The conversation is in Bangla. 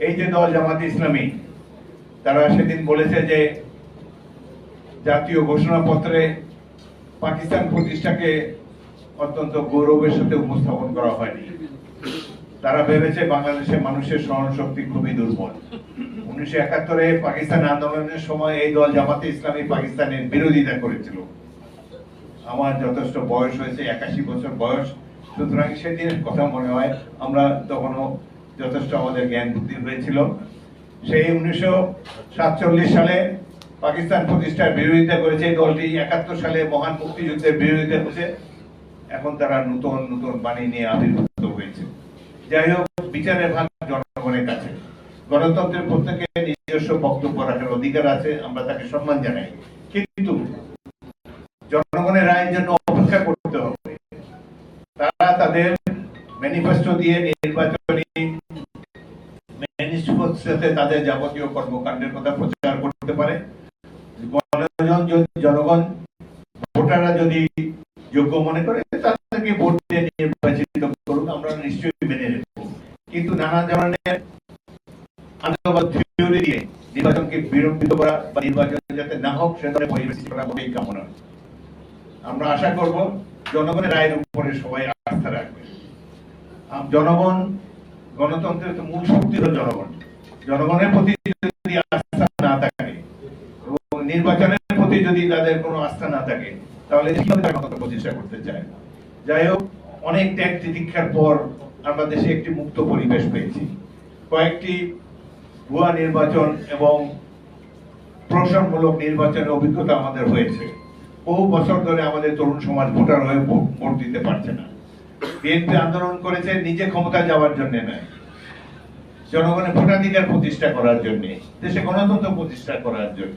এই যে দল জামাত ইসলামী, তারা সেদিন বলেছে যে জাতীয় ঘোষণাপত্রে পাকিস্তান প্রতিষ্ঠাকে অত্যন্ত গৌরবের সাথে উপস্থাপন করা হয়নি। তারা ভেবেছে বাংলাদেশের মানুষের স্মরণশক্তি খুবই দুর্বল। 1971-এ পাকিস্তান আন্দোলনের সময় এই দল জামাতে ইসলামী পাকিস্তানের বিরোধিতা করেছিল। আমার যথেষ্ট বয়স হয়েছে, 81 বছর বয়স, সুতরাং সেদিনের কথা মনে হয়। আমরা তখনও যথেষ্ট আমাদের জ্ঞান বুদ্ধি হয়েছিল। সেই 1947 সালে পাকিস্তান প্রতিষ্ঠার বিরোধিতা করেছে এই দলটি। 71 সালে মহান মুক্তিযুদ্ধের বিরোধিতা করেছে। এখন তারা নতুন নতুন বাণী নিয়ে আবির্ভূত হয়েছে। যাই হোক, বিচারের ভাগ জনগণের কাছে। গণতন্ত্রের প্রত্যেকের নিজস্ব বক্তব্য রাখার অধিকার আছে, আমরা তাকে সম্মান জানাই, কিন্তু জনগণের রায়ের জন্য অপেক্ষা করতে হবে। তারা তাদের ম্যানিফেস্টো দিয়ে নির্বাচনী ম্যানিফেস্টোতে তাদের যাবতীয় কর্মকাণ্ডের কথা প্রচার করতে পারে। জনগণ ভোটাররা যদি যোগ্য মনে করে তাদেরকে ভোট দিয়ে নির্বাচিত করুন, আমরা নিশ্চয়ই মেনে নেব। কিন্তু নানা ধরনের থিওরি দিয়ে নির্বাচনকে বিলম্বিত করা বা নির্বাচন যাতে না হোক সে ধরনের পরিবেশ করা মোটেই কামনা। আমরা আশা করব জনগণের রায়ের উপরে সবাই আস্থা রাখবে। জনগণ, গণতন্ত্রের তো মূল শক্তি হল জনগণ। জনগণের প্রতি যদি আস্থা না থাকে এবং নির্বাচনের প্রতি যদি তাদের কোনো আস্থা না থাকে, তাহলে গণতন্ত্র প্রতিষ্ঠা করতে চায়। যাই হোক, অনেক ত্যাগ তিতিক্ষার পর আমরা দেশে একটি মুক্ত পরিবেশ পেয়েছি। কয়েকটি ভুয়া নির্বাচন এবং প্রহসনমূলক নির্বাচনের অভিজ্ঞতা আমাদের হয়েছে। বহু বছর ধরে আমাদের তরুণ সমাজ ভোটার হয়ে ভোট দিতে পারছে না। বিএনপি আন্দোলন করেছে নিজে ক্ষমতায় যাওয়ার জন্য নয়, জনগণের ভোটাধিকার প্রতিষ্ঠা করার জন্য, দেশে গণতন্ত্র প্রতিষ্ঠা করার জন্য।